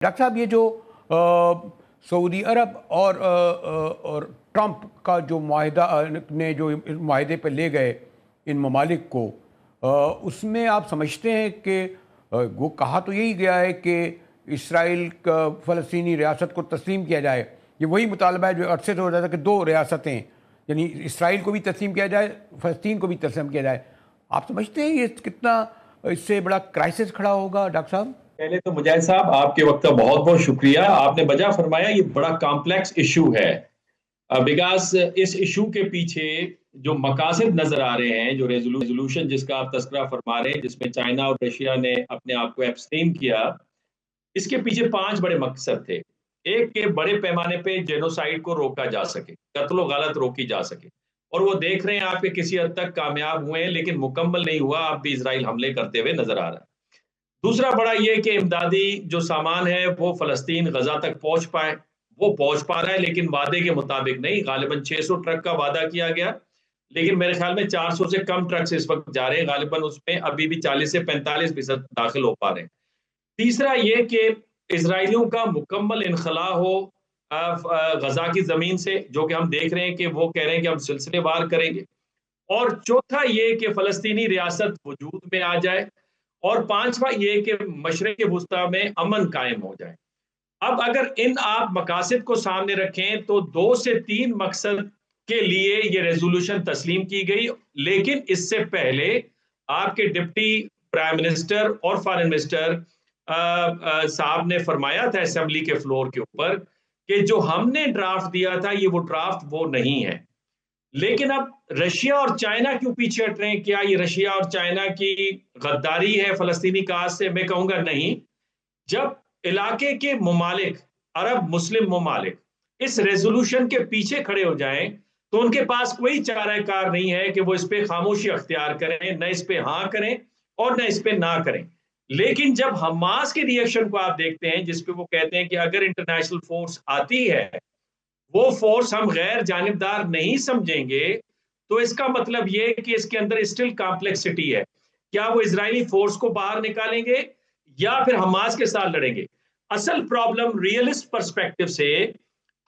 Doctor साहब, ये जो सऊदी अरब और ट्रंप का जो माहिदा ने जो माहिदे पे ले गए इन ममालिक को, उसमें आप समझते हैं कि वो कहा तो यही गया है कि इसराइल का फ़लस्तीनी रियासत को तस्लीम किया जाए। ये वही मुतालबा है जो अरसे से हो रहा था कि दो रियासतें, यानी इसराइल को भी तस्लीम किया जाए, फ़लस्तीन को भी तस्लीम किया जाए। आप समझते हैं ये कितना इससे बड़ा क्राइसिस खड़ा होगा डॉक्टर साहब? पहले तो मुजाहिद साहब, आपके वक्त का बहुत बहुत शुक्रिया। आपने बजा फरमाया, ये बड़ा कॉम्प्लेक्स इशू है। बिकॉज इस इशू के पीछे जो मकासद नजर आ रहे हैं, जो रेजोल्यूशन जिसका आप तस्करा फरमा रहे हैं, जिसमें चाइना और रशिया ने अपने आप को एब्सटेन किया, इसके पीछे 5 बड़े मकसद थे। एक के बड़े पैमाने पे जेनोसाइड को रोका जा सके, कत्लो गालत रोकी जा सके, और वो देख रहे हैं आपके किसी हद तक कामयाब हुए हैं, लेकिन मुकम्मल नहीं हुआ। अब भी इसराइल हमले करते हुए नजर आ रहा है। दूसरा बड़ा ये कि इमदादी जो सामान है वो फलस्तीन गजा तक पहुंच पाए। वो पहुंच पा रहा है, लेकिन वादे के मुताबिक नहीं। गालिबन 600 ट्रक का वादा किया गया, लेकिन मेरे ख्याल में 400 से कम ट्रक्स इस वक्त जा रहे हैं। गालिबन उसमें अभी भी 40 से 45% दाखिल हो पा रहे हैं। तीसरा ये कि इसराइलियों का मुकम्मल इनखला हो गजा की जमीन से, जो कि हम देख रहे हैं कि वो कह रहे हैं कि हम सिलसिलेवार करेंगे। और चौथा ये कि फलस्तीनी रियासत वजूद में आ जाए। और पांचवा ये कि मशरक़ वुस्ता में अमन कायम हो जाए। अब अगर इन आप मकासद को सामने रखें तो 2 से 3 मकसद के लिए ये रेजोल्यूशन तस्लीम की गई। लेकिन इससे पहले आपके डिप्टी प्राइम मिनिस्टर और फॉरेन मिनिस्टर साहब ने फरमाया था असेंबली के फ्लोर के ऊपर कि जो हमने ड्राफ्ट दिया था ये वो ड्राफ्ट वो नहीं है। लेकिन अब रशिया और चाइना क्यों पीछे हट रहे हैं? क्या ये रशिया और चाइना की गद्दारी है फलस्तीनी काज से? मैं कहूंगा नहीं। जब इलाके के ममालिक, अरब मुस्लिम ममालिक इस रेजोल्यूशन के पीछे खड़े हो जाएं, तो उनके पास कोई चाराकार नहीं है कि वो इस पे खामोशी अख्तियार करें, न इस पे हाँ करें और न इस पे ना करें। लेकिन जब हमास के रिएक्शन को आप देखते हैं, जिसपे वो कहते हैं कि अगर इंटरनेशनल फोर्स आती है, वो फोर्स हम गैर जानिबदार नहीं समझेंगे, तो इसका मतलब ये कि इसके अंदर स्टिल कॉम्प्लेक्सिटी है। क्या वो इजरायली फोर्स को बाहर निकालेंगे या फिर हमास के साथ लड़ेंगे? असल प्रॉब्लम रियलिस्ट पर्सपेक्टिव से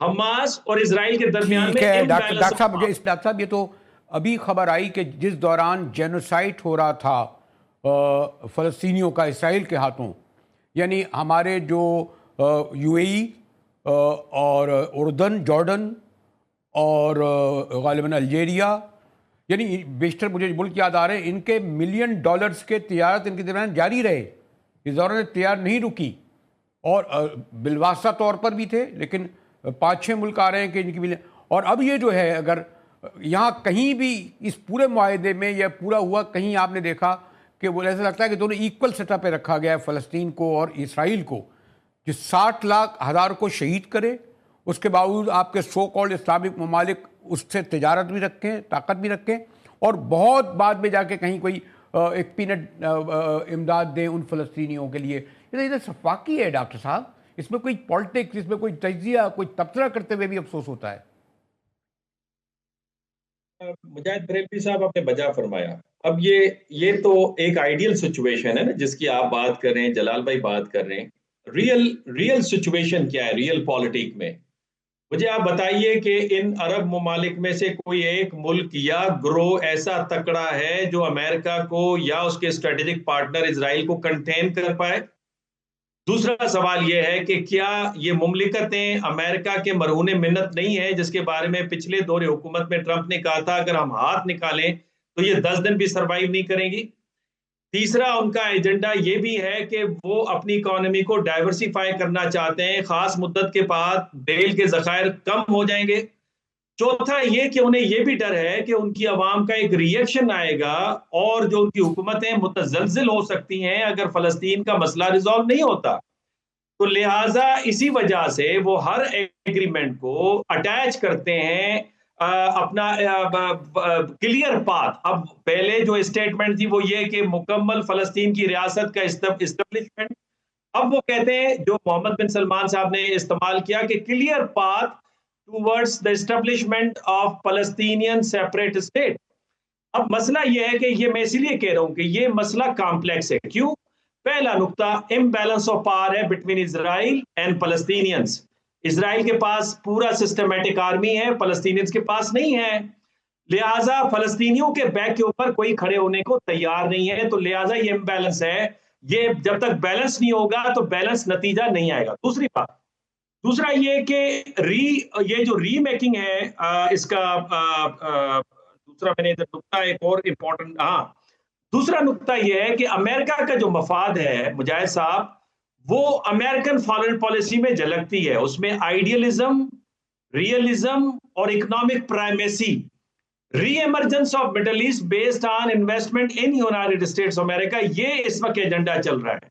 हमास और इजराइल के दरमियान ठीक में है इम्बैलेंस डॉक्टर ऑफ साहब, मुझे पावर। इस डॉक्टर साहब, ये तो अभी खबर आई कि जिस दौरान जेनोसाइड हो रहा था फ़लस्तीनियों का इसराइल के हाथों, यानी हमारे जो यूएई और उर्दन, जॉर्डन और गालिबन अल्जेरिया, यानी बेशतर मुझे मुल्क याद आ रहे हैं, इनके मिलियन डॉलर्स के तिजारत इनके दरमियान जारी रहे। इस दौरान तैयार नहीं रुकी। और बिलवास्ता तौर पर भी थे, लेकिन 5-6 मुल्क आ रहे हैं कि इनकी भी। और अब ये जो है, अगर यहाँ कहीं भी इस पूरे मुआहदे में यह पूरा हुआ, कहीं आपने देखा कि वो ऐसा लगता है कि दोनों इक्वल सतह पे रखा गया है फ़लस्तीन को और इसराइल को, कि 60 लाख हज़ार को शहीद करे, उसके बावजूद आपके सो कॉल्ड इस्लामिक ममालिक उससे तिजारत भी रखें, ताकत भी रखें, और बहुत बाद में जाके कहीं कोई एक पीनट इमदाद दें उन फ़लस्तीनियों के लिए। इधर सफाकी है डॉक्टर साहब, इसमें कोई पॉलिटिक्स, इसमें कोई तजिया, कोई तबसरा करते हुए भी अफसोस होता है। मुजाहिद बरेलवी साहब, आपने बजा फरमाया। अब ये तो एक आइडियल सिचुएशन है ना, जिसकी आप बात कर रहे हैं, जलाल भाई बात कर रहे हैं। रियल रियल सिचुएशन क्या है रियल पॉलिटिक में? मुझे आप बताइए कि इन अरब ममालिक में से कोई एक मुल्क या ग्रोह ऐसा तकड़ा है जो अमेरिका को या उसके स्ट्रेटेजिक पार्टनर इसराइल को कंटेन कर पाए? दूसरा सवाल यह है कि क्या ये मुमलिकतें अमेरिका के मरहून मिन्नत नहीं है, जिसके बारे में पिछले दौर हुकूमत में ट्रंप ने कहा था अगर हम हाथ निकालें तो ये 10 दिन भी सरवाइव नहीं करेंगी? तीसरा उनका एजेंडा ये भी है कि वो अपनी इकोनॉमी को डाइवर्सिफाई करना चाहते हैं, खास मुद्दत के बाद तेल के जखायर कम हो जाएंगे। चौथा ये कि उन्हें ये भी डर है कि उनकी आवाम का एक रिएक्शन आएगा और जो उनकी हुकूमतें मुतजलजिल हो सकती हैं अगर फलस्तीन का मसला रिजॉल्व नहीं होता। तो लिहाजा इसी वजह से वो हर एग्रीमेंट को अटैच करते हैं अपना क्लियर पाथ। अब पहले जो स्टेटमेंट थी वो ये कि मुकम्मल फलस्तीन की रियासत का इस्टेब्लिशमेंट। अब वो कहते हैं, जो मोहम्मद बिन सलमान साहब ने इस्तेमाल किया, कि clear path towards the establishment of Palestinian separate state. अब मसला यह है कि ये मैं इसीलिए कह रहा हूं कि ये मसला कॉम्प्लेक्स है। क्यों? पहला नुक्ता इम्बैलेंस ऑफ पावर है बिटवीन इजराइल एंड फलस्तीनियंस। इजराइल के पास पूरा सिस्टमैटिक आर्मी है, फलस्तीनियंस के पास नहीं है, लिहाजा फलस्तीनियों के बैक के ऊपर कोई खड़े होने को तैयार नहीं है। तो लिहाजा ये इम्बैलेंस है, ये जब तक बैलेंस नहीं होगा तो बैलेंस नतीजा नहीं आएगा। दूसरी बात, दूसरा ये कि ये जो रीमेकिंग है इसका दूसरा मैंने इधर नुक्ता एक और इंपॉर्टेंट, हाँ दूसरा नुक्ता ये है कि अमेरिका का जो मफाद है मुजाहिद साहब, वो अमेरिकन फॉरेन पॉलिसी में झलकती है। उसमें आइडियलिज्म, रियलिज्म और इकोनॉमिक प्राइमेसी, री emergence of middle east based on investment in United states America, ये इस वक्त एजेंडा चल रहा है।